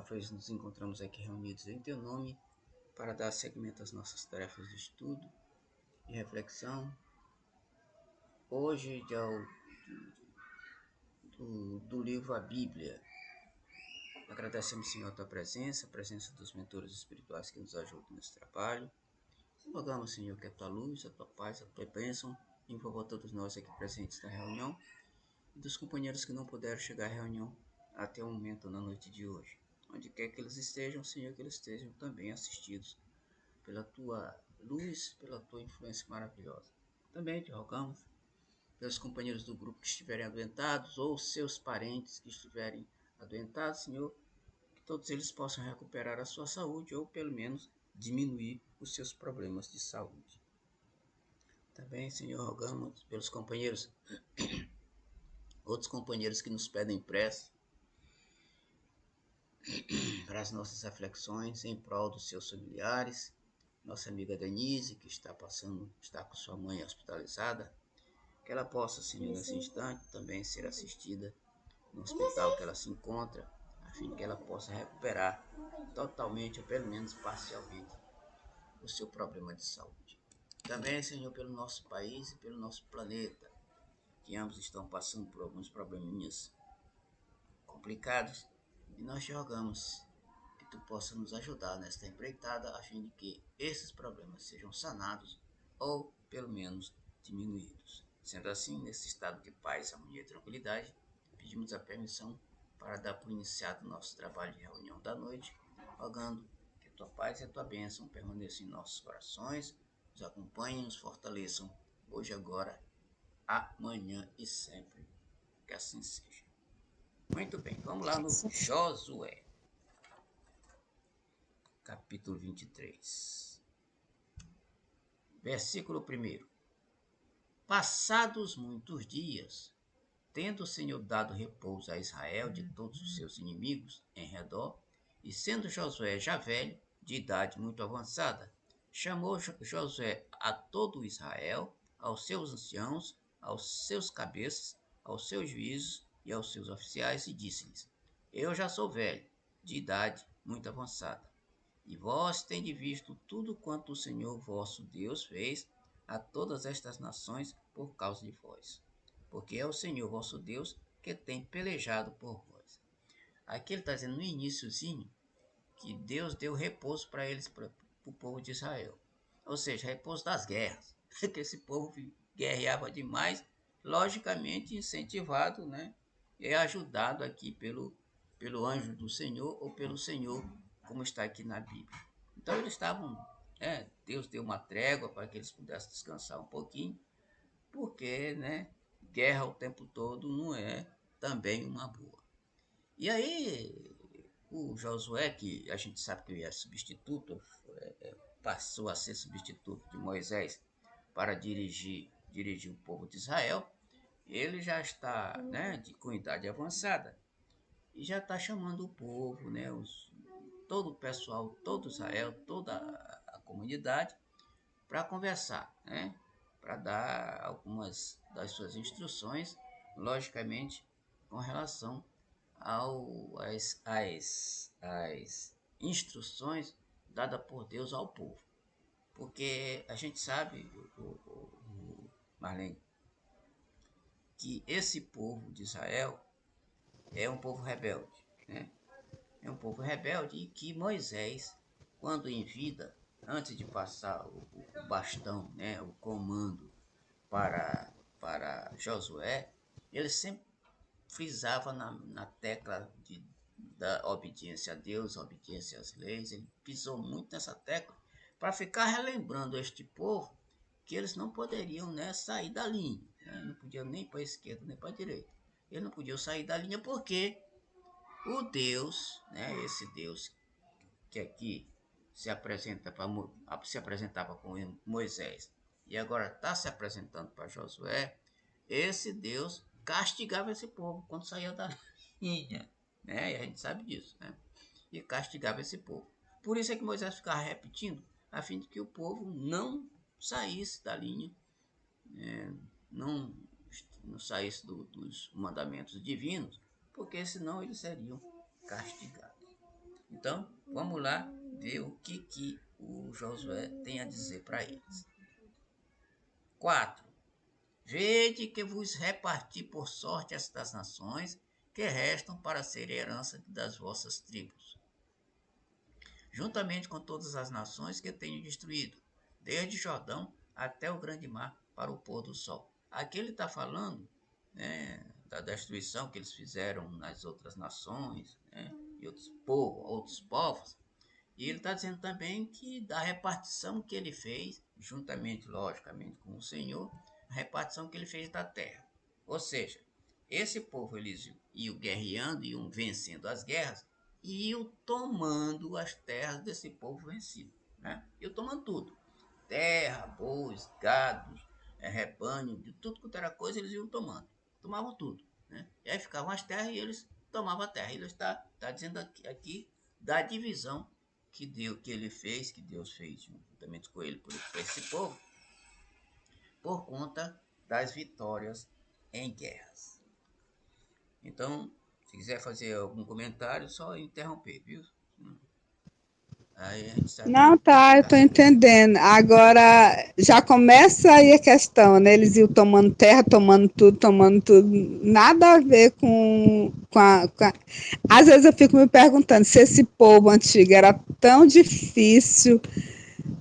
uma vez nos encontramos aqui reunidos em Teu nome para dar seguimento às nossas tarefas de estudo e reflexão. Hoje, do livro A Bíblia. Agradecemos, Senhor, a Tua presença, a presença dos mentores espirituais que nos ajudam nesse trabalho. Rogamos, Senhor, que a Tua luz, a Tua paz, a Tua bênção envolva todos nós aqui presentes na reunião e dos companheiros que não puderam chegar à reunião até o momento na noite de hoje. Onde quer que eles estejam, Senhor, que eles estejam também assistidos pela Tua luz, pela Tua influência maravilhosa. Também te rogamos pelos companheiros do grupo que estiverem adoentados ou seus parentes que estiverem adoentados, Senhor, que todos eles possam recuperar a sua saúde ou pelo menos diminuir os seus problemas de saúde. Também, Senhor, rogamos pelos companheiros, outros companheiros que nos pedem prece para as nossas reflexões em prol dos seus familiares. Nossa amiga Denise, que está com sua mãe hospitalizada, que ela possa, Senhor, nesse instante também ser assistida no hospital que ela se encontra, a fim de que ela possa recuperar totalmente ou pelo menos parcialmente o seu problema de saúde. Também, Senhor, pelo nosso país e pelo nosso planeta, que ambos estão passando por alguns probleminhas complicados, e nós te rogamos que tu possa nos ajudar nesta empreitada, a fim de que esses problemas sejam sanados ou pelo menos diminuídos. Sendo assim, nesse estado de paz, harmonia e tranquilidade, pedimos a permissão para dar por iniciado o nosso trabalho de reunião da noite, rogando que a tua paz e a tua bênção permaneçam em nossos corações, nos acompanhem e nos fortaleçam hoje, agora, amanhã e sempre. Que assim seja. Muito bem, vamos lá no Josué, capítulo 23, versículo 1. Passados muitos dias, tendo o Senhor dado repouso a Israel de todos os seus inimigos em redor, e sendo Josué já velho, de idade muito avançada, chamou Josué a todo Israel, aos seus anciãos, aos seus cabeças, aos seus juízes e aos seus oficiais, e disse-lhes: Eu já sou velho, de idade muito avançada, e vós tendes visto tudo quanto o Senhor vosso Deus fez a todas estas nações por causa de vós, porque é o Senhor vosso Deus que tem pelejado por vós. Aqui ele está dizendo no iniciozinho que Deus deu repouso para eles, para o povo de Israel. Ou seja, repouso das guerras, que esse povo guerreava demais, logicamente incentivado, né, e ajudado aqui pelo anjo do Senhor ou pelo Senhor, como está aqui na Bíblia. Então eles estavam, Deus deu uma trégua para que eles pudessem descansar um pouquinho, porque, né, guerra o tempo todo não é também uma boa. E aí, o Josué, que a gente sabe que ele é substituto, passou a ser substituto de Moisés para dirigir o povo de Israel, ele já está, né, com idade avançada e já está chamando o povo, né, todo o pessoal, todo Israel, toda a comunidade, para conversar, né, para dar algumas das suas instruções, logicamente, com relação às instruções dadas por Deus ao povo. Porque a gente sabe, Marlene, que esse povo de Israel é um povo rebelde, né? É um povo rebelde e que Moisés, quando em vida, antes de passar o bastão, né, o comando para Josué, ele sempre frisava na tecla da obediência a Deus, obediência às leis. Ele pisou muito nessa tecla para ficar relembrando este povo que eles não poderiam, né, sair da linha, né? Não podiam nem para a esquerda nem para a direita. Eles não podiam sair da linha porque o Deus, né, esse Deus que aqui se apresentava com Moisés e agora está se apresentando para Josué, esse Deus castigava esse povo quando saía da linha, né? E a gente sabe disso, né? E castigava esse povo. Por isso é que Moisés ficava repetindo, a fim de que o povo não saísse da linha, né? não, não saísse dos mandamentos divinos, porque senão eles seriam castigados. Então, vamos lá ver o que o Josué tem a dizer para eles. 4. Vede que vos reparti por sorte estas nações que restam para ser herança das vossas tribos, juntamente com todas as nações que tenho destruído, desde Jordão até o grande mar para o pôr do sol. Aqui ele está falando, né, da destruição que eles fizeram nas outras nações, né, e outros povos. E ele está dizendo também que da repartição que ele fez, juntamente, logicamente, com o Senhor, a repartição que ele fez da terra. Ou seja, esse povo, eles iam guerreando, iam vencendo as guerras, e iam tomando as terras desse povo vencido. Né? Iam tomando tudo. Terra, bois, gados, rebanho, de tudo quanto era coisa, eles iam tomando. Tomavam tudo. Né? E aí ficavam as terras e eles tomavam a terra. Ele está dizendo aqui da divisão que ele fez, que Deus fez juntamente com ele, por esse povo, por conta das vitórias em guerras. Então, se quiser fazer algum comentário, só interromper, viu? Aí a gente sabe Não, tá, eu ficar tô sem tempo. entendendo. Agora já começa aí a questão, né? Eles iam tomando terra, tomando tudo. Nada a ver com. Às vezes eu fico me perguntando se esse povo antigo era tão difícil.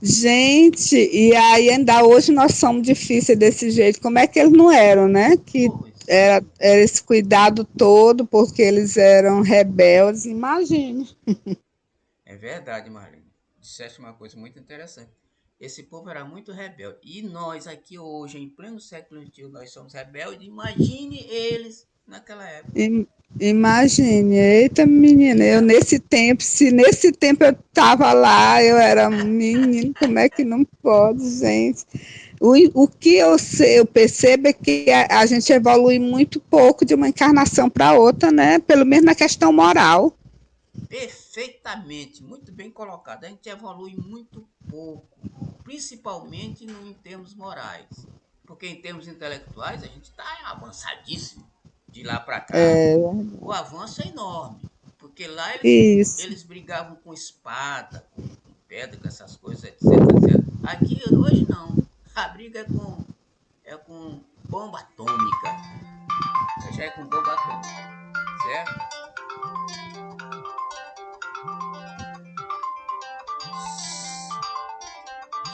Gente, e aí ainda hoje nós somos difíceis desse jeito. Como é que eles não eram, né? Que Pois é. era esse cuidado todo, porque eles eram rebeldes. Imagine. É verdade, Marlene. Disseste uma coisa muito interessante. Esse povo era muito rebelde. E nós aqui hoje, em pleno século XXI, nós somos rebeldes. Imagine eles naquela época. Imagine, eita menina, eu Eita, nesse tempo, se nesse tempo eu estava lá, eu era menino, como é que não pode, gente? O que eu sei, eu percebo é que a gente evolui muito pouco de uma encarnação para outra, né? Pelo menos na questão moral. perfeitamente, muito bem colocado. A gente evolui muito pouco, principalmente em termos morais. Porque em termos intelectuais a gente está avançadíssimo de lá para cá. É, O avanço é enorme, porque lá isso. eles brigavam com espada, com pedra, com essas coisas, etc, etc. Aqui hoje não. A briga é com bomba atômica. Já é com bomba atômica, certo?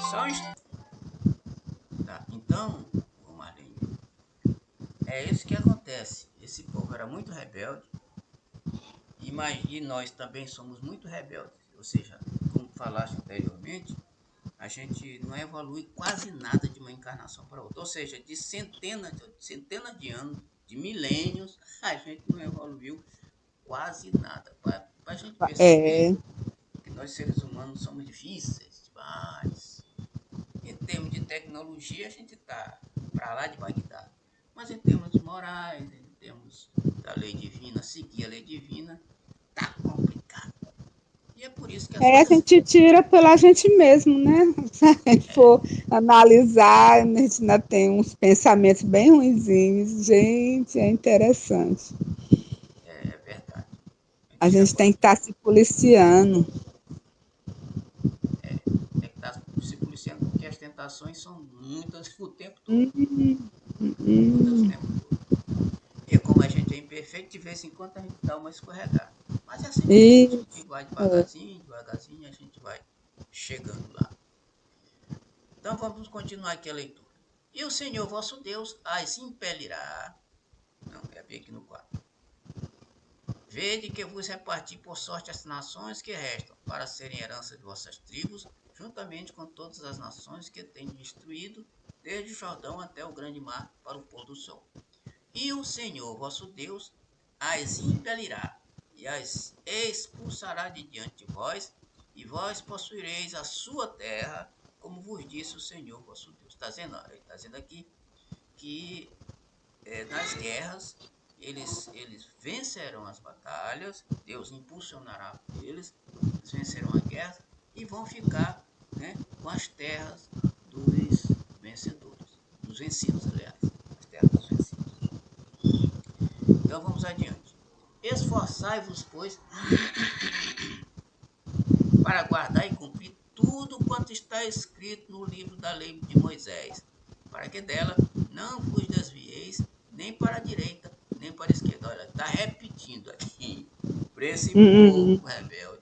Só tá. Então, ô Marlene, é isso que acontece. Esse povo era muito rebelde e nós também somos muito rebeldes. Ou seja, como falaste anteriormente, a gente não evolui quase nada de uma encarnação para outra. Ou seja, de centenas de anos, de milênios, a gente não evoluiu quase nada. Para a gente perceber É, que nós seres humanos somos difíceis demais. Em termos de tecnologia, a gente está para lá de Bagdá. Mas em termos morais, em termos da lei divina, seguir a lei divina, tá complicado. E é por isso que as a coisas. gente tira pela gente mesmo, né? Se a gente for analisar, a gente ainda tem uns pensamentos bem ruinzinhos. Gente, é interessante. É verdade. A gente A tira gente por. tem que estar se policiando. Tem que estar se policiando porque as tentações são muitas o tempo todo. Hum, Muitas o hum, tempo todo. E como a gente é imperfeito, de vez em quando a gente dá uma escorregada. Mas é assim mesmo. A gente isso. vai devagarzinho, devagarzinho, a gente vai chegando lá. Então vamos continuar aqui a leitura. E o Senhor vosso Deus as impelirá. Não, é bem aqui no 4. Vede que vos reparti por sorte as nações que restam, para serem herança de vossas tribos, juntamente com todas as nações que tenho destruído, desde o Jordão até o grande mar, para o pôr do sol. E o Senhor vosso Deus as impelirá, e as expulsará de diante de vós, e vós possuireis a sua terra, como vos disse o Senhor vosso Deus. Está dizendo aqui que nas guerras eles vencerão as batalhas, Deus impulsionará eles vencerão a guerra e vão ficar, né, com as terras dos vencedores, dos vencidos, aliás, as terras dos vencidos. Então vamos adiante. Esforçai-vos, pois, para guardar e cumprir tudo quanto está escrito no livro da lei de Moisés, para que dela não vos desvieis nem para a direita, nem para a esquerda. Olha, está repetindo aqui para esse Hum, povo rebelde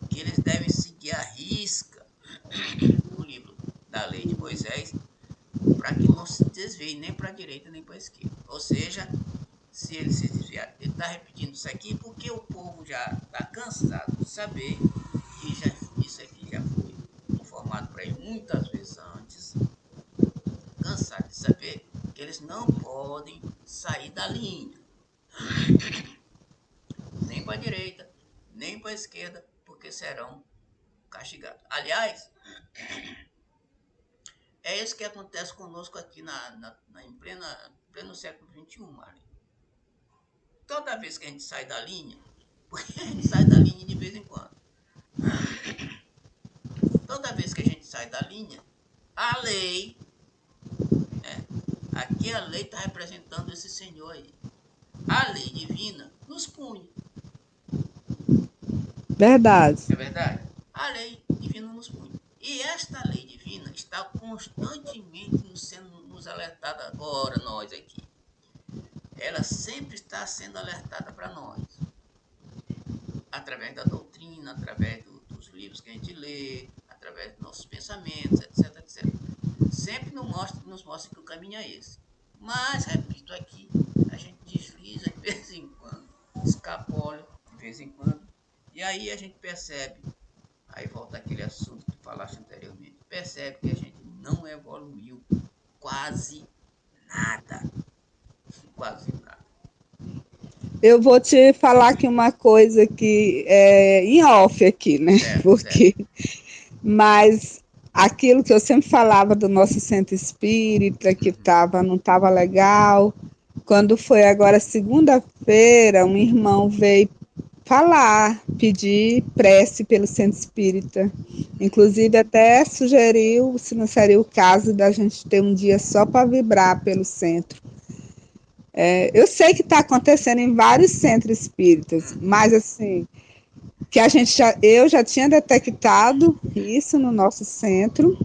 que eles devem seguir a risca o livro da lei de Moisés para que não se desvie nem para a direita nem para a esquerda. Ou seja, se ele se desviar, ele está repetindo isso aqui porque o povo já está cansado de saber que já, isso aqui já foi informado para ele muitas vezes antes, cansado de saber que eles não podem sair da linha, nem para a direita, nem para a esquerda, porque serão castigados. Aliás, é isso que acontece conosco aqui em pleno século XXI, Marlene. Toda vez que a gente sai da linha, porque a gente sai da linha de vez em quando, toda vez que a gente sai da linha, a lei, né? Aqui a lei está representando esse senhor aí. A lei divina nos pune. verdade. É verdade? A lei divina nos pune. E esta lei divina está constantemente nos alertada agora, nós aqui. Ela sempre está sendo alertada para nós. Através da doutrina, através dos livros que a gente lê, através dos nossos pensamentos, etc, etc. Sempre nos mostra que o caminho é esse. Mas, repito aqui, a gente desliza de vez em quando, escapola de vez em quando, e aí a gente percebe, aí volta aquele assunto que tu falaste anteriormente, percebe que a gente não evoluiu quase nada, quase nada. Eu vou te falar aqui uma coisa que é em off aqui, né? Certo, certo. Porque, mas aquilo que eu sempre falava do nosso centro espírita, que Uhum, não estava legal. Quando foi agora segunda-feira, um irmão veio falar, pedir prece pelo centro espírita. uhum, Inclusive até sugeriu se não seria o caso da gente ter um dia só para vibrar pelo centro. Eu sei que está acontecendo em vários centros espíritas, uhum, mas assim, que eu já tinha detectado isso no nosso centro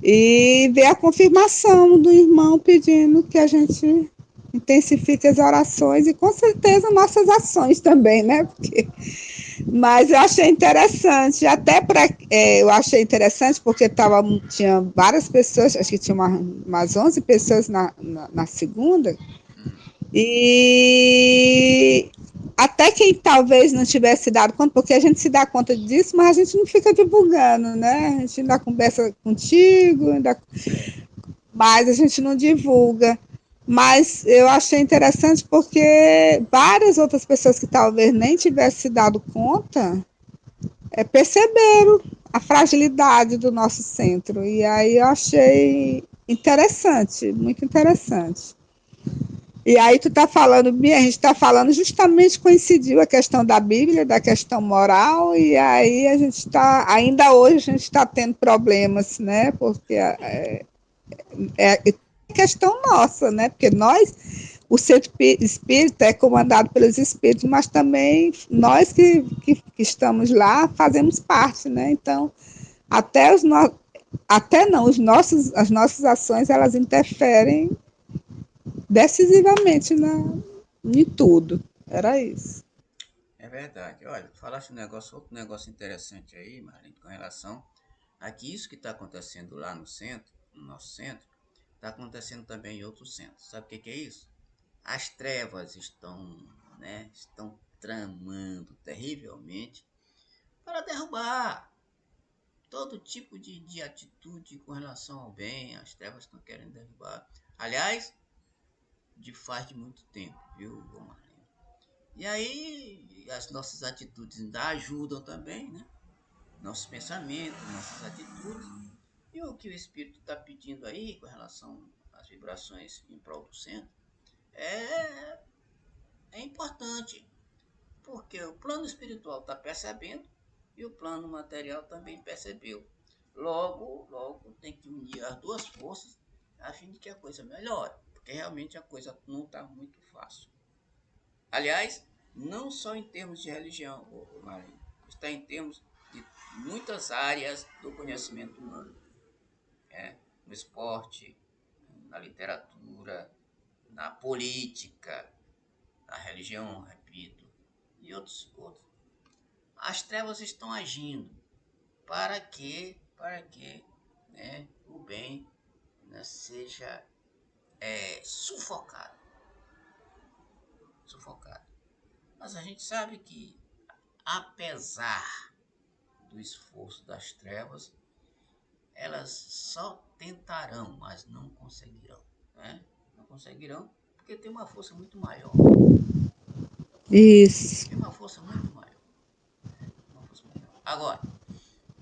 e ver a confirmação do irmão pedindo que a gente intensifique as orações e com certeza nossas ações também, né? Mas eu achei interessante, eu achei interessante porque tinha várias pessoas, acho que tinha umas 11 pessoas na segunda, uhum. e até quem talvez não tivesse dado conta, porque a gente se dá conta disso, mas a gente não fica divulgando, né? A gente ainda conversa contigo, Certo. mas a gente não divulga. Mas eu achei interessante porque várias outras pessoas que talvez nem tivessem se dado conta perceberam a fragilidade do nosso centro. E aí eu achei interessante, muito interessante. E aí tu está falando, a gente está falando, justamente coincidiu a questão da Bíblia, da questão moral, e aí a gente está, ainda hoje a gente está tendo problemas, né? Porque é questão nossa, né? Porque o centro espírita é comandado pelos espíritos, mas também nós que estamos lá fazemos parte, né? Então, até os no, até não, as nossas ações elas interferem decisivamente em tudo. Era isso. É verdade. Olha, falaste outro negócio interessante aí, Marlene, com relação a que isso que está acontecendo lá no centro, no nosso centro, está acontecendo também em outros centros. Sabe o que é isso? As trevas estão tramando terrivelmente para derrubar todo tipo de atitude com relação ao bem. As trevas estão querendo derrubar. Aliás, de muito tempo, viu, Marlene? E aí, as nossas atitudes ainda ajudam também, né? Nossos pensamentos, nossas atitudes. E o que o Espírito está pedindo aí com relação às vibrações em prol do centro é, é importante, porque o plano espiritual está percebendo e o plano material também percebeu. Logo tem que unir as duas forças a fim de que a coisa melhore, porque realmente a coisa não está muito fácil. Aliás, não só em termos de religião, Marinho, está em termos de muitas áreas do conhecimento humano, no esporte, na literatura, na política, na religião, repito, e outros. As trevas estão agindo para que o bem, né, seja sufocado. Mas a gente sabe que, apesar do esforço das trevas, elas só tentarão, mas não conseguirão. Né? Não conseguirão porque tem uma força muito maior. Isso. Tem uma força muito maior. Agora,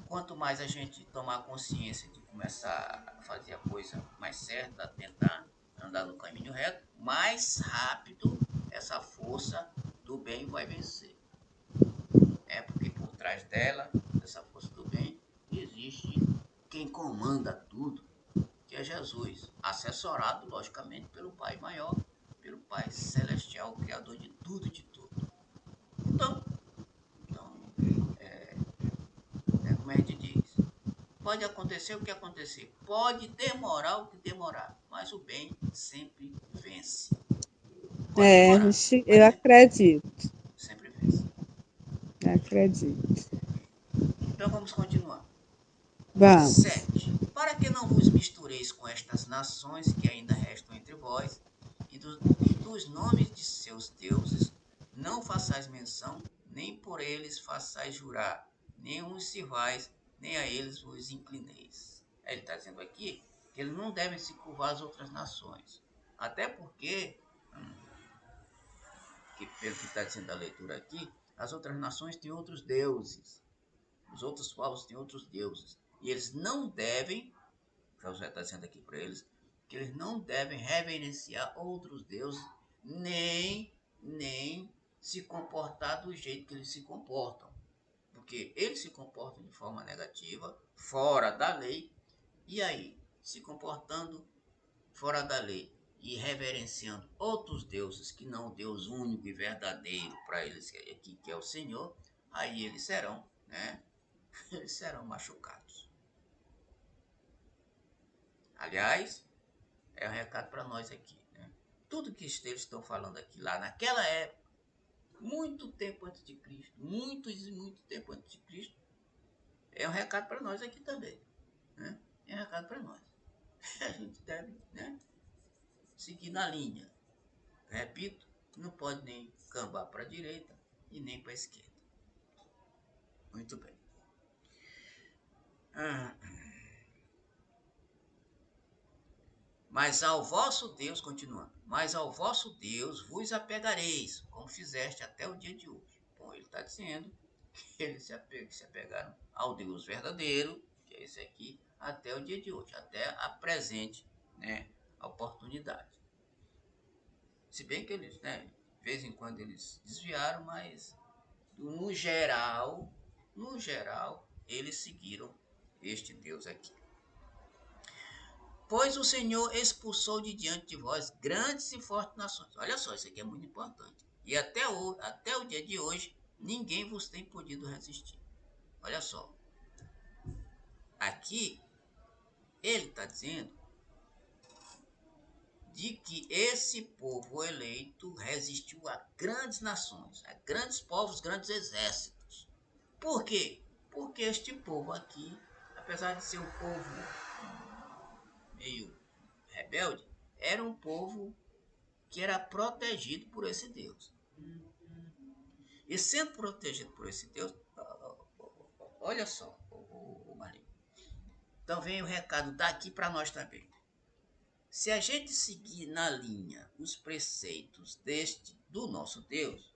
quanto mais a gente tomar consciência de começar a fazer a coisa mais certa, a tentar andar no caminho reto, mais rápido essa força do bem vai vencer. Porque por trás dela, dessa força do bem, existe quem comanda tudo, que é Jesus, assessorado, logicamente, pelo Pai Maior, pelo Pai Celestial, Criador de tudo e de tudo. Então como a gente diz, pode acontecer o que acontecer, pode demorar o que demorar, mas o bem sempre vence. Pode demorar, Eu mas acredito. sempre vence. Acredito. Então vamos continuar. Vamos. 7. Para que não vos mistureis com estas nações que ainda restam entre vós, e dos nomes de seus deuses, não façais menção, nem por eles façais jurar, nem os sirvais, nem a eles vos inclineis. Ele está dizendo aqui que eles não devem se curvar às outras nações. Até porque, pelo que está dizendo a leitura aqui, as outras nações têm outros deuses. Os outros povos têm outros deuses. E eles não devem, Josué está dizendo aqui para eles, que eles não devem reverenciar outros deuses, nem se comportar do jeito que eles se comportam. Porque eles se comportam de forma negativa, fora da lei, e aí, se comportando fora da lei e reverenciando outros deuses que não o Deus único e verdadeiro para eles aqui, que é o Senhor, aí eles serão, eles serão machucados. Aliás, é um recado para nós aqui. Tudo que eles estão falando aqui, lá naquela época, muito tempo antes de Cristo, muito tempo antes de Cristo, é um recado para nós aqui também. É um recado para nós. A gente deve seguir na linha. Repito, não pode nem cambar para a direita e nem para a esquerda. Muito bem. Mas ao vosso Deus, continuando, mas ao vosso Deus vos apegareis, como fizeste até o dia de hoje. Bom, ele está dizendo que eles se apegaram ao Deus verdadeiro, que é esse aqui, até o dia de hoje, até a presente oportunidade. Se bem que eles, de vez em quando eles desviaram, mas no geral, eles seguiram este Deus aqui. Pois o Senhor expulsou de diante de vós grandes e fortes nações. Olha só, isso aqui é muito importante. E até o dia de hoje, ninguém vos tem podido resistir. Olha só. Aqui, ele está dizendo de que esse povo eleito resistiu a grandes nações, a grandes povos, grandes exércitos. Por quê? Porque este povo aqui, apesar de ser um povo meio rebelde, era um povo que era protegido por esse Deus. E sendo protegido por esse Deus, olha só, Marinho. Então vem o recado daqui para nós também. Se a gente seguir na linha os preceitos do nosso Deus,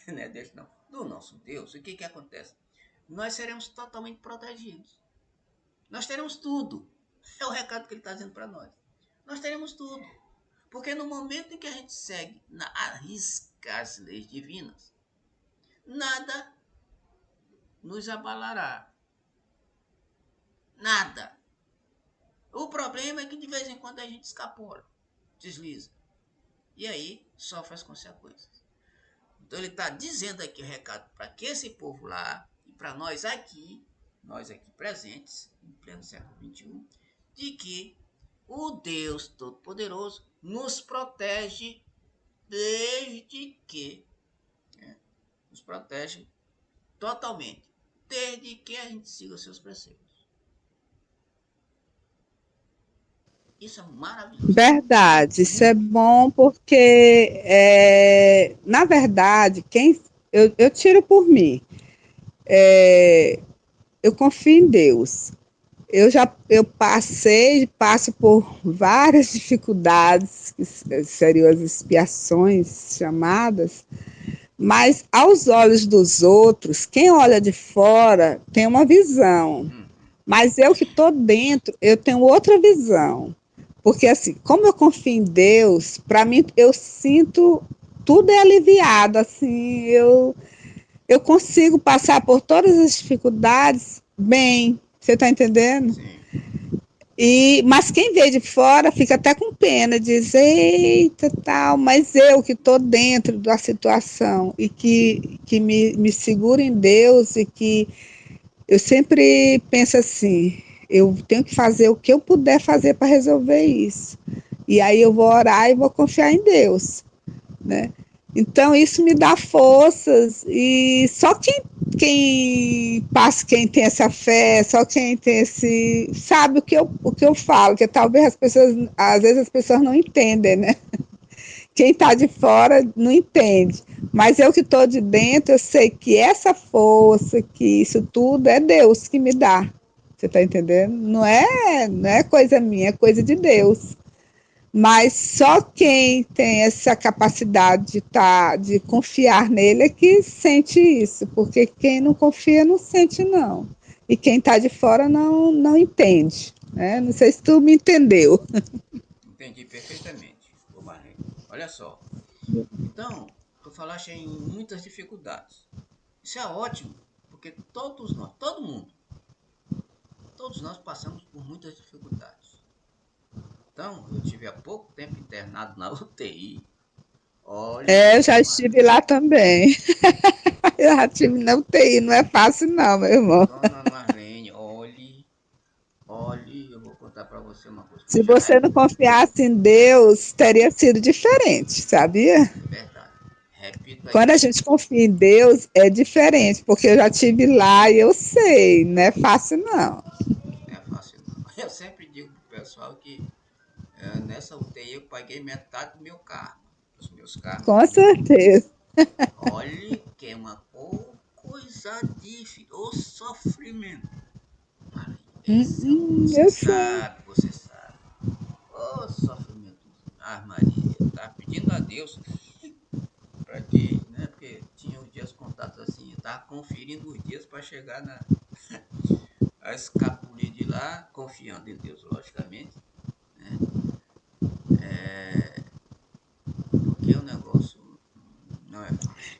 não é deste não, do nosso Deus, o que acontece? Nós seremos totalmente protegidos. Nós teremos tudo. É o recado que ele está dizendo para nós. Nós teremos tudo. Porque no momento em que a gente segue a risca as leis divinas, nada nos abalará. Nada. O problema é que de vez em quando a gente escapola, desliza. E aí sofre as consequências. Então ele está dizendo aqui o recado para que esse povo lá e para nós aqui nós aqui presentes, em pleno século XXI, de que o Deus Todo-Poderoso nos protege desde que, né, nos protege totalmente, desde que a gente siga os seus preceitos. Isso é maravilhoso. Verdade, isso é bom porque, na verdade, eu tiro por mim, eu confio em Deus. Eu passo por várias dificuldades, que seriam as expiações chamadas, mas aos olhos dos outros, quem olha de fora tem uma visão, Uhum. mas eu que estou dentro, eu tenho outra visão. Porque assim, como eu confio em Deus, para mim eu sinto tudo é aliviado, assim, eu consigo passar por todas as dificuldades bem. Você está entendendo? Sim. Mas quem vê de fora fica até com pena, diz, eita, tal, mas eu que estou dentro da situação e que me seguro em Deus e que eu sempre penso assim, eu tenho que fazer o que eu puder fazer para resolver isso. E aí eu vou orar e vou confiar em Deus, né? Então isso me dá forças e só quem tem essa fé, só quem tem esse sabe o que eu falo, que talvez às vezes as pessoas não entendem, né? Quem está de fora não entende, mas eu que estou de dentro, eu sei que essa força, que isso tudo é Deus que me dá. Você está entendendo? Não é coisa minha, é coisa de Deus. Mas só quem tem essa capacidade de confiar nele é que sente isso, porque quem não confia não sente, não. E quem está de fora não entende. Né? Não sei se tu me entendeu. Entendi perfeitamente, ô Marlene. Olha só. Então, tu falaste em muitas dificuldades. Isso é ótimo, porque todos nós, todo mundo, todos nós passamos por muitas dificuldades. Então, eu tive há pouco tempo internado na UTI. Olhe, Eu já dona estive Marlene, lá também. Eu já estive na UTI, não é fácil não, meu irmão. dona Marlene, olhe, eu vou contar para você uma coisa. Se você não confiasse em Deus, teria sido diferente, sabia? É verdade. Repito aí, Quando a gente confia em Deus, é diferente, porque eu já estive lá e eu sei, não é fácil não. não é fácil não. Eu sempre digo pro pessoal que nessa UTI eu paguei metade do meu karma. Os meus karmas Com que Deus. certeza. Olhe que é uma coisa difícil. O sofrimento. Marlene, esse é um. Você Eu sei. sabe, você sabe. O sofrimento. Ah, Maria, eu tava pedindo a Deus para que, né? Porque tinha os dias contados assim, eu tava conferindo os dias para chegar a escapulir de lá, confiando em Deus, logicamente, né? Porque o negócio não é fácil.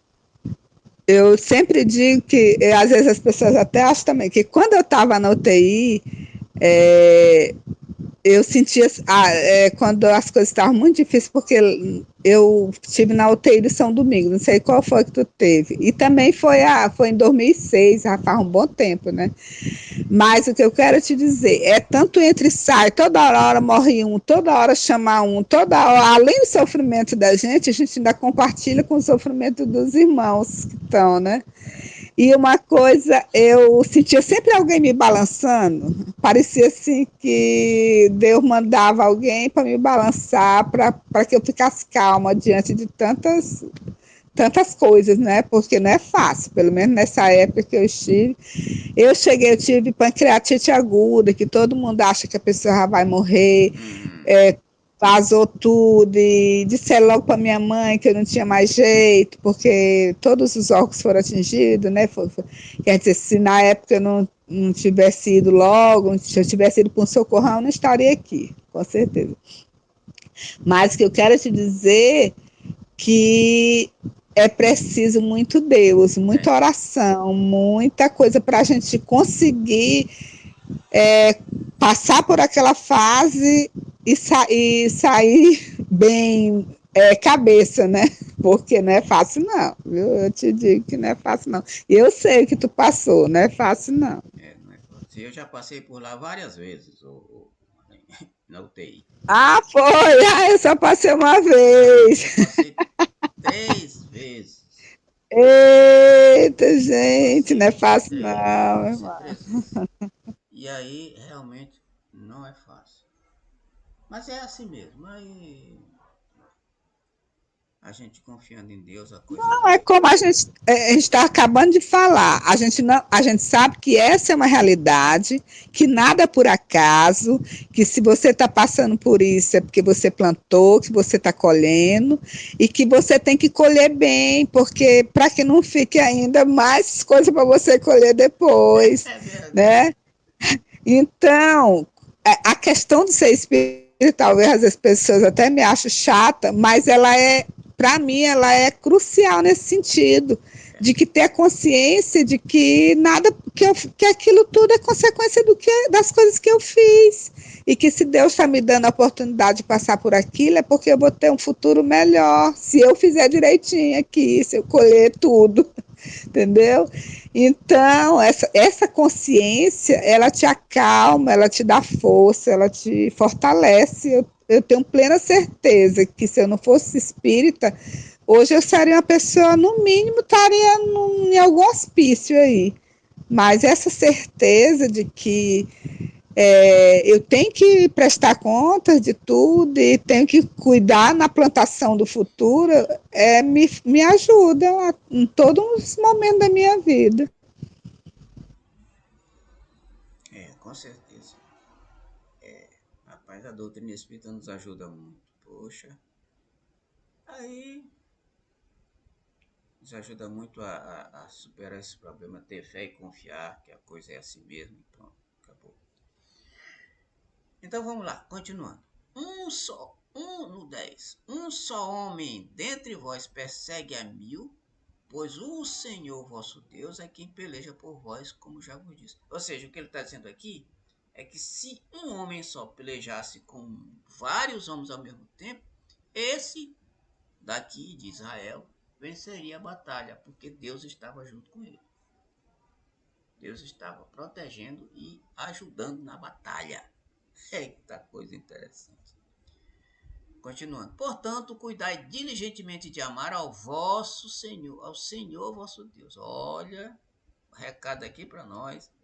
Eu sempre digo que, às vezes as pessoas até acham também, que quando eu estava na UTI, é, eu sentia, quando as coisas estavam muito difíceis, porque eu estive na UTI de São Domingo, não sei qual foi que tu teve. E também foi em 2006, já faz um bom tempo, né? Mas o que eu quero te dizer é tanto entre e sai, toda hora morre um, toda hora chama um, toda hora, além do sofrimento da gente, a gente ainda compartilha com o sofrimento dos irmãos que estão, né? E uma coisa, eu sentia sempre alguém me balançando, parecia assim que Deus mandava alguém para me balançar, para que eu ficasse calma diante de tantas coisas, né? Porque não é fácil, pelo menos nessa época que eu estive. Eu tive pancreatite aguda, que todo mundo acha que a pessoa já vai morrer, Uhum. é, vazou tudo, e disse logo para minha mãe que eu não tinha mais jeito, porque todos os órgãos foram atingidos, né? Quer dizer, se na época eu não tivesse ido logo, se eu tivesse ido para um socorrão, eu não estaria aqui, com certeza. Mas o que eu quero te dizer que é preciso muito Deus, muita É. oração, muita coisa para a gente conseguir passar por aquela fase e sair bem cabeça, né? Porque não é fácil, não. Viu? Eu te digo que não é fácil, não. E eu sei que tu passou, não é fácil, não. É, não é Sim, eu já passei por lá várias vezes, na UTI. Ah, foi! Ah, eu só passei uma Não, eu vez. passei 3 vezes. Eita, gente, não é Passei fácil três, não, passei irmão. 3 vezes. E aí, realmente, não é fácil. Mas é assim mesmo. Aí, a gente confiando em Deus, a coisa Não, é vai. como a gente está acabando de falar. A gente não, a gente sabe que essa é uma realidade, que nada é por acaso, que se você está passando por isso é porque você plantou, que você está colhendo e que você tem que colher bem, porque para que não fique ainda mais coisa para você colher depois, É verdade. né? Então, a questão de ser espírita, talvez as pessoas até me achem chata, mas ela é, para mim, ela é crucial nesse sentido, de que ter consciência de que nada, que aquilo tudo é consequência das coisas que eu fiz. E que se Deus está me dando a oportunidade de passar por aquilo, é porque eu vou ter um futuro melhor, se eu fizer direitinho aqui, se eu colher tudo, entendeu? Então, essa consciência, ela te acalma, ela te dá força, ela te fortalece. Eu tenho plena certeza que se eu não fosse espírita, hoje eu seria uma pessoa, no mínimo, estaria em algum hospício aí. Mas essa certeza de que eu tenho que prestar contas de tudo e tenho que cuidar na plantação do futuro, me ajuda em todos os momentos da minha vida. Com certeza. Rapaz, a doutrina espírita nos ajuda muito. Poxa, aí nos ajuda muito a superar esse problema, ter fé e confiar que a coisa é assim mesmo. Pronto, acabou. Então vamos lá, continuando. No 10. Um só homem dentre vós persegue a 1000, pois o Senhor vosso Deus é quem peleja por vós, como já vos disse. Ou seja, o que ele está dizendo aqui é que se um homem só pelejasse com vários homens ao mesmo tempo, esse daqui de Israel venceria a batalha, porque Deus estava junto com ele. Deus estava protegendo e ajudando na batalha. Eita coisa interessante. Continuando. Portanto, cuidai diligentemente de amar ao vosso Senhor, ao Senhor vosso Deus. Olha, o recado aqui para nós.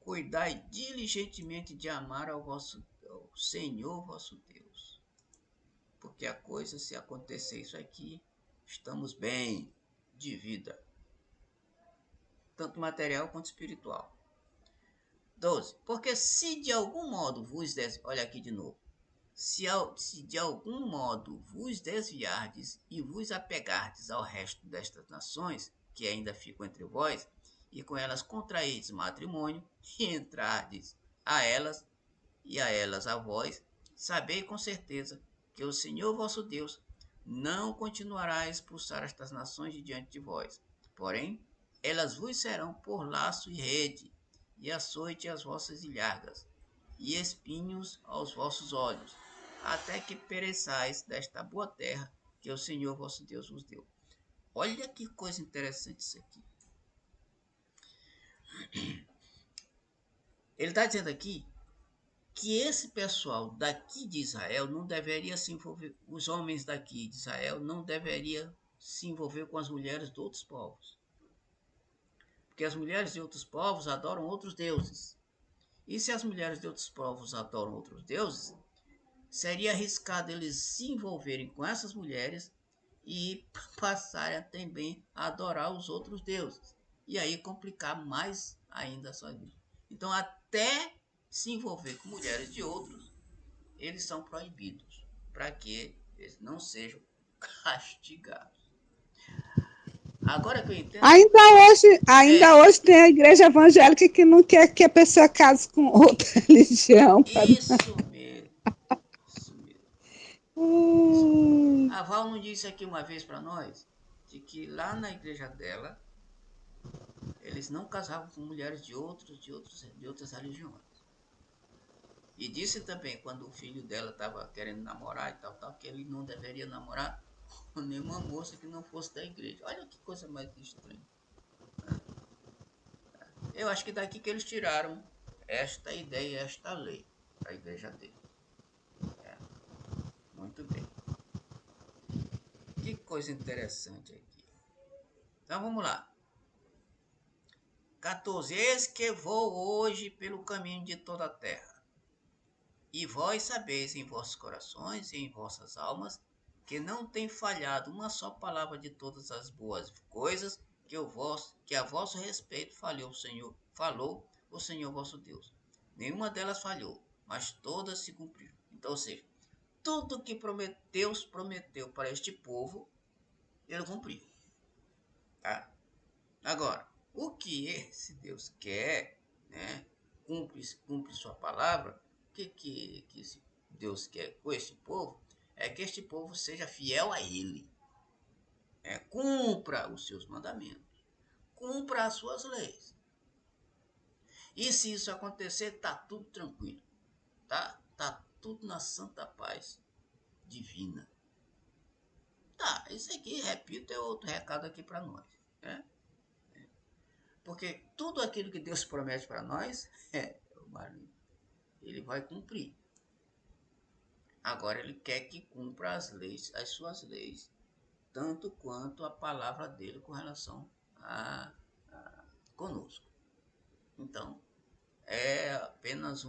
Cuidai diligentemente de amar ao Senhor vosso Deus. Porque a coisa, se acontecer isso aqui, estamos bem de vida, tanto material quanto espiritual. 12. Porque se de algum modo vos olha aqui de novo. Se de algum modo vos desviardes e vos apegardes ao resto destas nações, que ainda ficam entre vós, e com elas contrairdes matrimônio, e entrardes a elas, e a elas a vós, sabei com certeza que o Senhor vosso Deus não continuará a expulsar estas nações de diante de vós. Porém, elas vos serão por laço e rede, e açoite às vossas ilhargas, e espinhos aos vossos olhos, até que pereçais desta boa terra que o Senhor vosso Deus vos deu. Olha que coisa interessante isso aqui. Ele está dizendo aqui que esse pessoal daqui de Israel não deveria se envolver, os homens daqui de Israel não deveriam se envolver com as mulheres de outros povos. Porque as mulheres de outros povos adoram outros deuses. E se as mulheres de outros povos adoram outros deuses, seria arriscado eles se envolverem com essas mulheres e passarem também a adorar os outros deuses. E aí complicar mais ainda a sua vida. Então, até se envolver com mulheres de outros, eles são proibidos, para que eles não sejam castigados. Agora que eu entendo, Ainda é hoje tem a igreja evangélica que não quer que a pessoa case com outra religião. isso mesmo, isso mesmo, isso mesmo. Hum. A Val não disse aqui uma vez para nós de que lá na igreja dela eles não casavam com mulheres de outras religiões. E disse também, quando o filho dela estava querendo namorar e tal, que ele não deveria namorar com nenhuma moça que não fosse da igreja. Olha que coisa mais estranha. Eu acho que daqui que eles tiraram esta ideia, esta lei para a igreja dele. Muito bem. Que coisa interessante aqui. Então vamos lá. 14. Eis que vou hoje pelo caminho de toda a terra. E vós sabeis em vossos corações e em vossas almas que não tem falhado uma só palavra de todas as boas coisas que a vosso respeito falou o Senhor vosso Deus. Nenhuma delas falhou, mas todas se cumpriram. Então, ou seja, tudo que Deus prometeu para este povo, ele cumpriu. Tá? Agora, o que esse Deus quer, né? Cumpre sua palavra. O que esse Deus quer com este povo? É que este povo seja fiel a ele. Cumpra os seus mandamentos. Cumpra as suas leis. E se isso acontecer, tá tudo tranquilo. Tá tudo na santa paz divina. Tá, isso aqui, repito, é outro recado aqui para nós, né? Porque tudo aquilo que Deus promete para nós, ele vai cumprir. Agora ele quer que cumpra as leis, as suas leis, tanto quanto a palavra dele com relação a conosco. Então, é apenas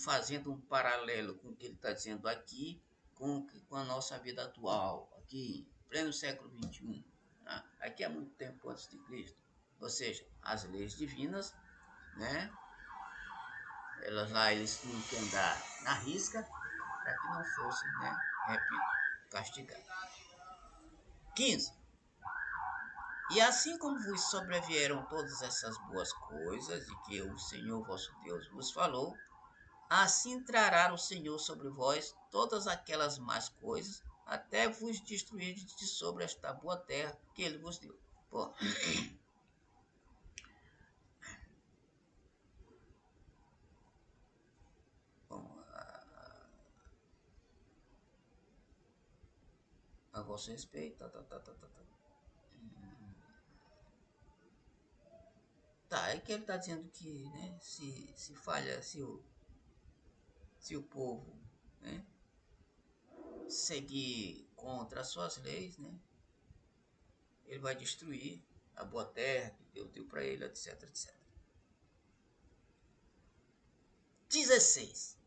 fazendo um paralelo com o que ele está dizendo aqui, com a nossa vida atual, aqui, pleno século XXI. Tá? Aqui há muito tempo antes de Cristo. Ou seja, as leis divinas, né? Eles tinham que andar na risca para que não fosse, né? Repito, castigado. 15. E assim como vos sobrevieram todas essas boas coisas de que o Senhor vosso Deus vos falou, assim trará o Senhor sobre vós todas aquelas más coisas, até vos destruir de sobre esta boa terra que ele vos deu. Bom, a vosso respeito, é que ele está dizendo que, né, se falha, se o povo, né, seguir contra as suas leis, né, ele vai destruir a boa terra que Deus deu para ele, etc, etc. 16.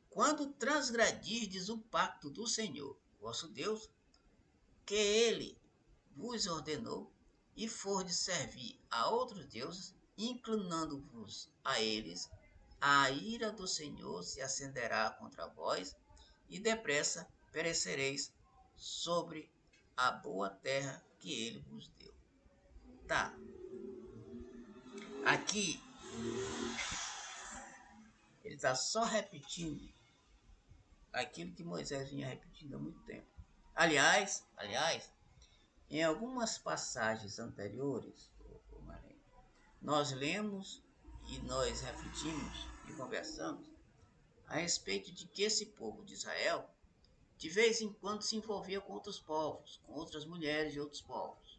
Quando transgredirdes o pacto do Senhor, vosso Deus, que ele vos ordenou, e fordes servir a outros deuses, inclinando-vos a eles, a ira do Senhor se acenderá contra vós, e depressa perecereis sobre a boa terra que ele vos deu. Tá. Aqui, ele está só repetindo aquilo que Moisés vinha repetindo há muito tempo. Aliás, em algumas passagens anteriores, nós lemos e nós refletimos e conversamos a respeito de que esse povo de Israel, de vez em quando, se envolvia com outros povos, com outras mulheres de outros povos.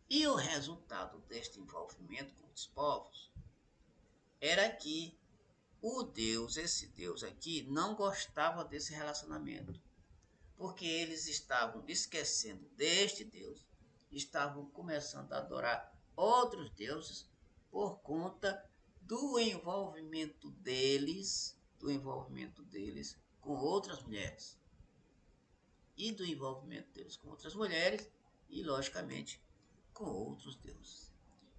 E o resultado deste envolvimento com os povos era que esse Deus aqui, não gostava desse relacionamento, porque eles estavam esquecendo deste Deus, estavam começando a adorar outros deuses por conta do envolvimento deles com outras mulheres. E do envolvimento deles com outras mulheres e, logicamente, com outros deuses.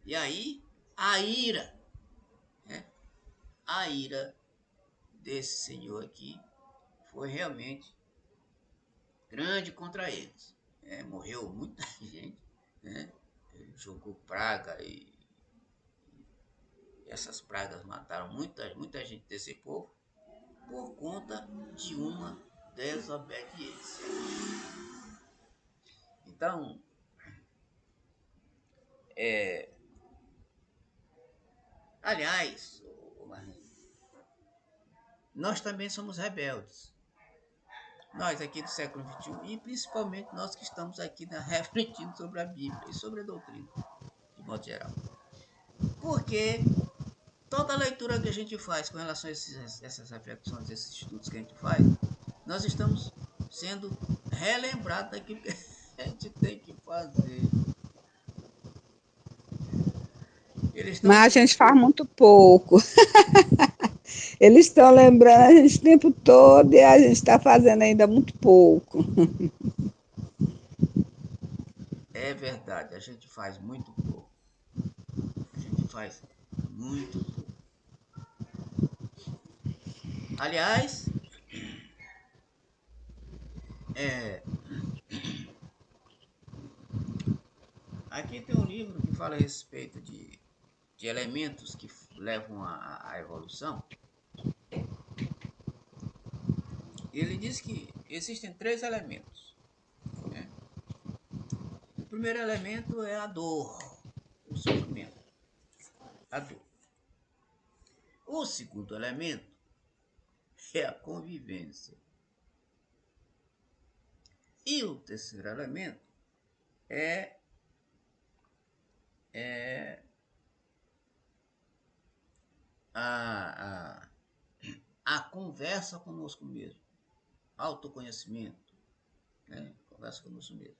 E aí, a ira desse Senhor aqui foi realmente grande contra eles. Morreu muita gente, né? Ele jogou praga e essas pragas mataram muita gente desse povo por conta de uma desobediência. Então, aliás, nós também somos rebeldes. Nós aqui do século XXI, e principalmente nós que estamos aqui refletindo sobre a Bíblia e sobre a doutrina, de modo geral. Porque toda a leitura que a gente faz com relação a essas reflexões, esses estudos que a gente faz, nós estamos sendo relembrados daquilo que a gente tem que fazer. Eles estão Mas a dizendo. gente faz muito pouco. Eles estão lembrando a gente o tempo todo e a gente está fazendo ainda muito pouco. É verdade, a gente faz muito pouco. A gente faz muito pouco. Aliás, é, aqui tem um livro que fala a respeito de elementos que levam à evolução. Ele diz que existem três elementos, né? O primeiro elemento é a dor, o sofrimento, a dor. O segundo elemento é a convivência. E o terceiro elemento é, é a, a conversa conosco mesmo, autoconhecimento, né? Conversa conosco mesmo,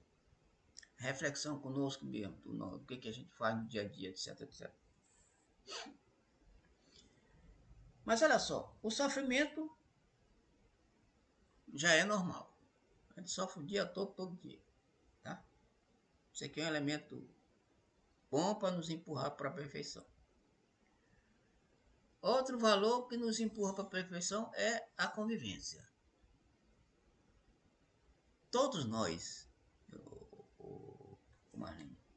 reflexão conosco mesmo, do que a gente faz no dia a dia, etc, etc. Mas olha só, o sofrimento já é normal. A gente sofre o dia todo dia. Tá? Isso aqui é um elemento bom para nos empurrar para a perfeição. Outro valor que nos empurra para a perfeição é a convivência. Todos nós,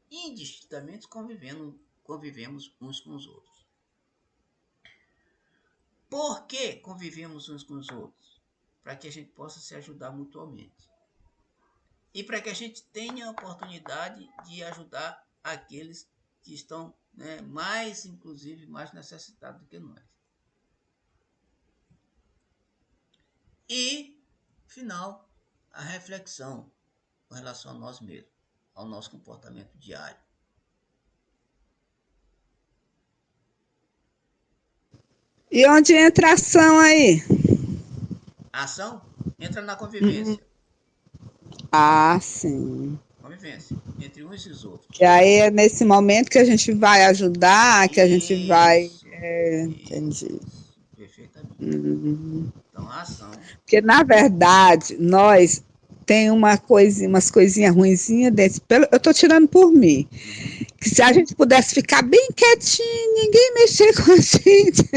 indistintamente convivemos uns com os outros. Por que convivemos uns com os outros? Para que a gente possa se ajudar mutuamente. E para que a gente tenha a oportunidade de ajudar aqueles que estão, né, inclusive, mais necessitados do que nós. E, final, a reflexão com relação a nós mesmos, ao nosso comportamento diário. E onde entra a ação aí? A ação entra na convivência. Ah, sim. Convivência entre uns e os outros. Que aí é nesse momento que a gente vai ajudar, que a gente vai. Entendi. Isso, perfeitamente. Uhum. Então, a ação. Porque, na verdade, nós tem umas coisinhas ruinzinhas desse. Eu estou tirando por mim. Uhum. Que se a gente pudesse ficar bem quietinho, ninguém mexer com a gente,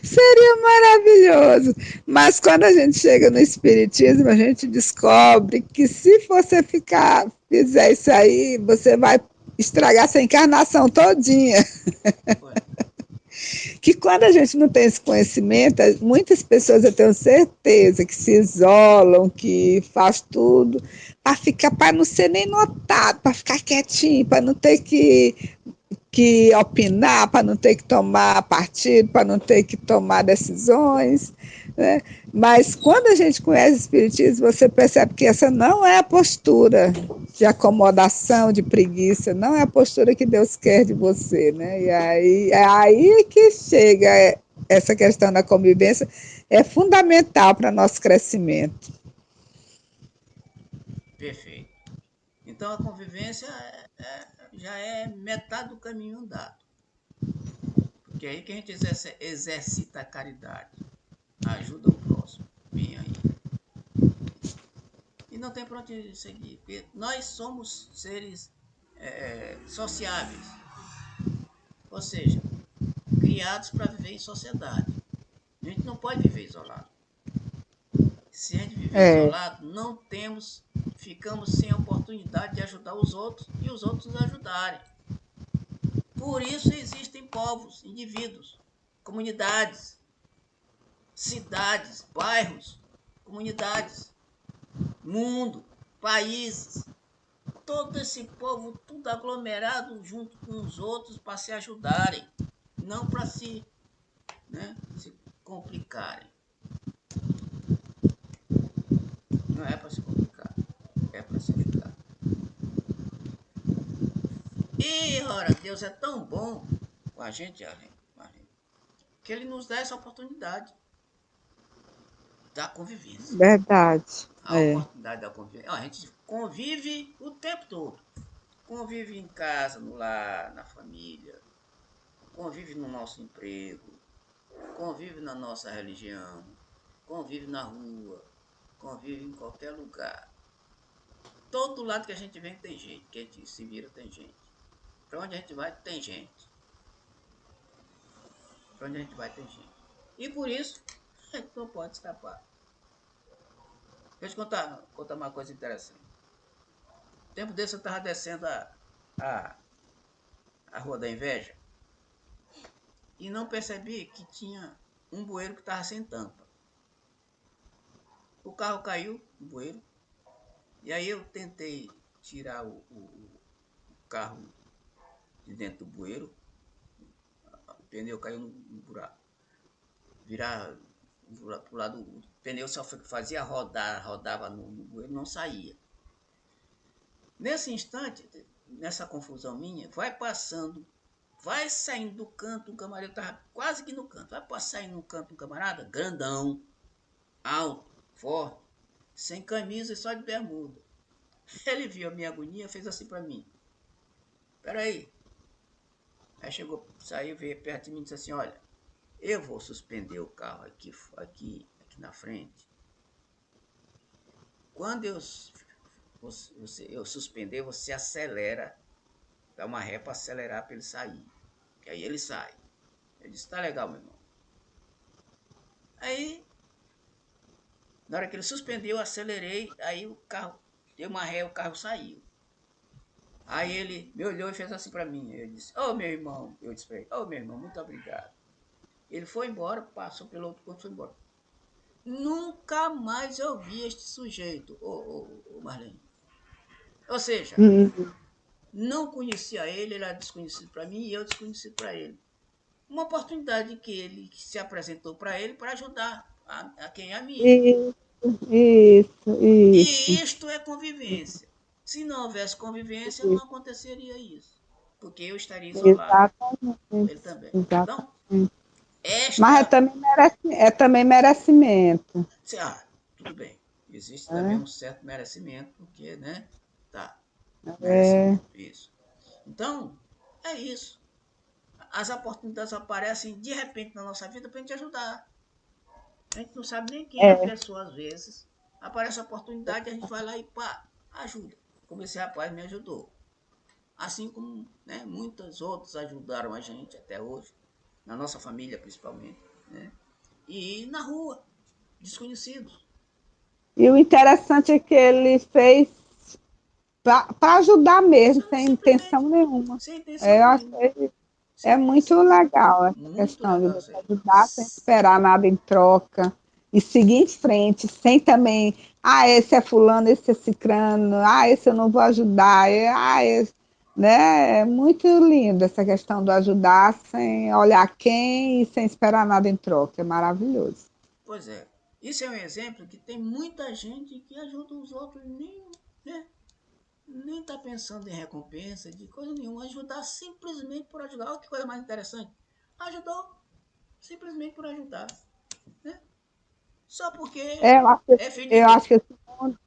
seria maravilhoso. Mas quando a gente chega no Espiritismo, a gente descobre que se você fizer isso aí, você vai estragar essa encarnação todinha. Ué, Que quando a gente não tem esse conhecimento, muitas pessoas eu tenho certeza que se isolam, que faz tudo para não ser nem notado, para ficar quietinho, para não ter que opinar, para não ter que tomar partido, para não ter que tomar decisões, né? Mas quando a gente conhece o Espiritismo, você percebe que essa não é a postura de acomodação, de preguiça, não é a postura que Deus quer de você, né? E aí é aí que chega essa questão da convivência, é fundamental para nosso crescimento. perfeito. Então, a convivência já é metade do caminho andado. Porque é aí que a gente exercita a caridade. Ajuda o próximo. Bem aí. E não tem para onde seguir. Porque nós somos seres sociáveis. Ou seja, criados para viver em sociedade. A gente não pode viver isolado. Se a gente viver É, isolado, ficamos sem a oportunidade de ajudar os outros e os outros nos ajudarem. Por isso existem povos, indivíduos, comunidades, cidades, bairros, comunidades, mundo, países. Todo esse povo, tudo aglomerado junto com os outros para se ajudarem, não para se complicarem. Não é para se complicar, é para se ajudar. E, ora, Deus é tão bom com a gente, Arlen, que Ele nos dá essa oportunidade da convivência. Verdade. A É. oportunidade da convivência. A gente convive o tempo todo. Convive em casa, no lar, na família. Convive no nosso emprego. Convive na nossa religião. Convive na rua. Convive em qualquer lugar. Todo lado que a gente vem tem gente. Que a gente se vira tem gente. Para onde a gente vai tem gente. Para onde a gente vai tem gente. E por isso, a gente não pode escapar. Deixa eu contar uma coisa interessante. Tempo desse eu estava descendo a, a Rua da Inveja e não percebi que tinha um bueiro que estava sem tampa. O carro caiu no bueiro e aí eu tentei tirar o carro de dentro do bueiro, o pneu caiu no buraco. Virar para o lado, o pneu só fazia rodar, rodava no bueiro, não saía. Nesse instante, nessa confusão minha, vai saindo do canto um camarada, eu estava quase que no canto, vai saindo no canto um camarada, grandão, alto, forte, sem camisa e só de bermuda. Ele viu a minha agonia, fez assim para mim. Peraí. Aí chegou, saiu, veio perto de mim e disse assim, olha, eu vou suspender o carro aqui na frente. Quando eu suspender, você acelera, dá uma ré para acelerar para ele sair. Que aí ele sai. Eu disse, tá legal, meu irmão. Aí, na hora que ele suspendeu, eu acelerei, aí o carro deu uma ré, o carro saiu. Aí ele me olhou e fez assim para mim. Eu disse, ô meu irmão, eu disse para ele, ô meu irmão, muito obrigado. Ele foi embora, passou pelo outro ponto e foi embora. Nunca mais eu vi este sujeito, ô Marlene. Ou seja, Hum. não conhecia ele, ele era desconhecido para mim e eu desconhecido para ele. Uma oportunidade que ele se apresentou para ele para ajudar a quem é amigo. Isso, isso, isso, E isto é convivência. Se não houvesse convivência, não aconteceria isso. Porque eu estaria isolado. exatamente, Ele também. Então, exatamente. Mas esta. é também merecimento. Ah, tudo bem. Existe também Né? um certo merecimento, porque, né? Tá. É, Merecimento, isso. Então, é isso. As oportunidades aparecem de repente na nossa vida para a gente ajudar. A gente não sabe nem quem é a é, pessoa às vezes. Aparece a oportunidade, a gente vai lá e pá, ajuda. Como esse rapaz me ajudou. Assim como, né, muitos outros ajudaram a gente até hoje, na nossa família principalmente, né? E na rua, desconhecidos. e o interessante é que ele fez para ajudar mesmo, sem intenção Simplesmente, nenhuma. sem intenção É, eu nenhuma. achei é Sem muito intenção nenhuma. legal essa Muito questão de legal você isso aí. ajudar sem esperar nada em troca e seguir em frente, sem também, esse é fulano, esse é cicrano, esse eu não vou ajudar, né? É muito lindo essa questão do ajudar sem olhar quem e sem esperar nada em troca, é maravilhoso. Pois é. Isso é um exemplo que tem muita gente que ajuda os outros nem, né, nem tá pensando em recompensa, de coisa nenhuma. Ajudar simplesmente por ajudar. Olha que coisa mais interessante. Ajudou simplesmente por ajudar. Né? Só porque É, é filho de eu acho Deus. que esse mundo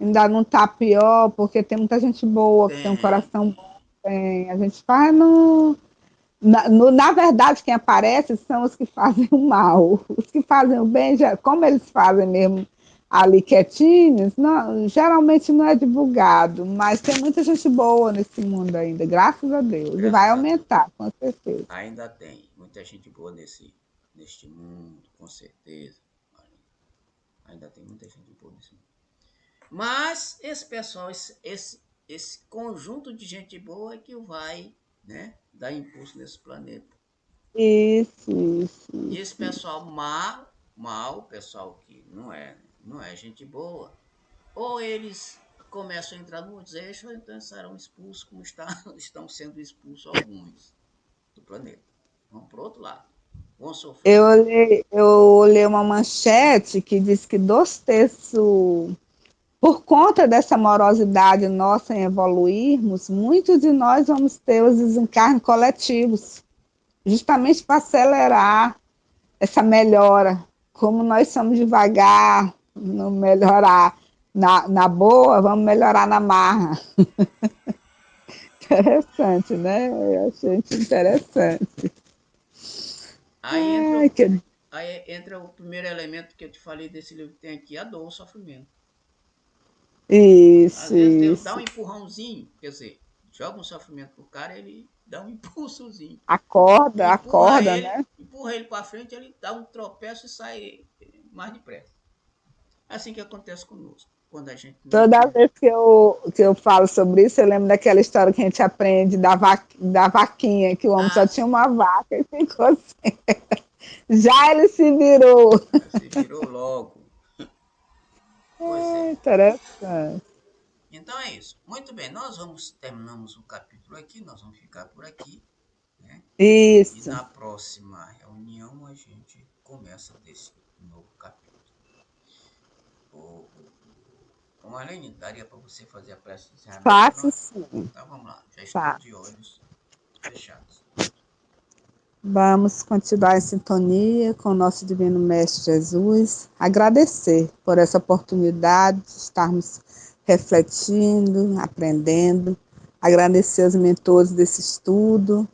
ainda não está pior, porque tem muita gente boa, que tem um coração Tem. bom, tem. A gente faz no. Na verdade, quem aparece são os que fazem o mal. Os que fazem o bem, como eles fazem mesmo ali quietinhos, geralmente não é divulgado, mas tem muita gente boa nesse mundo ainda, graças a Deus. E vai Graças a Deus. aumentar, com certeza. Ainda tem muita gente boa neste mundo, com certeza. Ainda tem muita gente boa nesse mundo. Mas esse pessoal, esse conjunto de gente boa é que vai, né, dar impulso nesse planeta. Isso, E esse isso. pessoal mal, pessoal que não é gente boa, ou eles começam a entrar no deseixo, ou então serão expulsos, como estão sendo expulsos alguns do planeta. Vão para o outro lado. Vão sofrer. Eu olhei uma manchete que diz que 2/3 Por conta dessa morosidade nossa em evoluirmos, muitos de nós vamos ter os desencarnes coletivos, justamente para acelerar essa melhora. Como nós somos devagar, não melhorar na boa, vamos melhorar na marra. Interessante, né? Eu achei interessante. Aí entra, Ai, que... aí entra o primeiro elemento que eu te falei desse livro que tem aqui, a dor, o sofrimento. Às Isso, vezes Deus dá um isso. empurrãozinho, quer dizer, joga um sofrimento pro cara, ele dá um impulsozinho. Acorda, acorda, né? Empurra ele para frente, ele dá um tropeço e sai mais depressa. É assim que acontece conosco, quando a gente não Toda tiver. vez que eu falo sobre isso, eu lembro daquela história que a gente aprende da vaquinha, que o homem Ah, só tinha sim, uma vaca e ficou assim. Já ele se virou. já se virou logo. Pois é. É interessante. Então é isso. Muito bem, nós vamos terminamos o capítulo aqui, nós vamos ficar por aqui, né? E Isso. na próxima reunião a gente começa desse novo capítulo. O Marlene, daria para você fazer a prece de encerramento para Fácil nós? sim. Então vamos lá, já estou de Fácil. olhos fechados. Vamos continuar em sintonia com o nosso Divino Mestre Jesus, agradecer por essa oportunidade de estarmos refletindo, aprendendo, agradecer aos mentores desse estudo,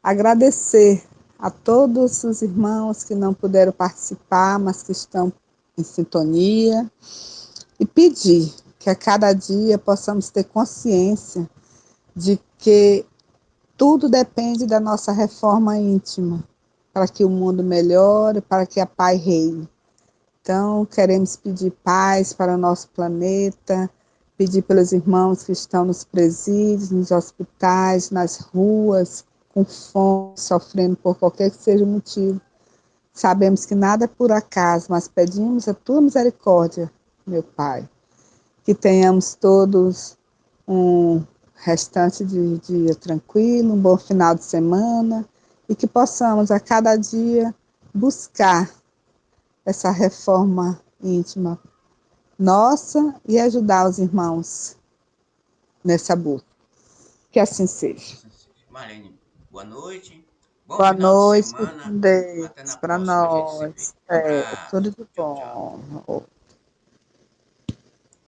agradecer a todos os irmãos que não puderam participar, mas que estão em sintonia, e pedir que a cada dia possamos ter consciência de que tudo depende da nossa reforma íntima, para que o mundo melhore, para que a paz reine. Então, queremos pedir paz para o nosso planeta, pedir pelos irmãos que estão nos presídios, nos hospitais, nas ruas, com fome, sofrendo por qualquer que seja o motivo. Sabemos que nada é por acaso, mas pedimos a tua misericórdia, meu Pai, que tenhamos todos um restante de dia tranquilo, um bom final de semana e que possamos a cada dia buscar essa reforma íntima nossa e ajudar os irmãos nessa busca. Que assim seja. Assim seja. Marlene, boa noite. Bom Boa final de noite, fique semana. com Até na Deus para próxima a gente se vê. nós. Tudo Abraço. de Tchau, tchau. bom.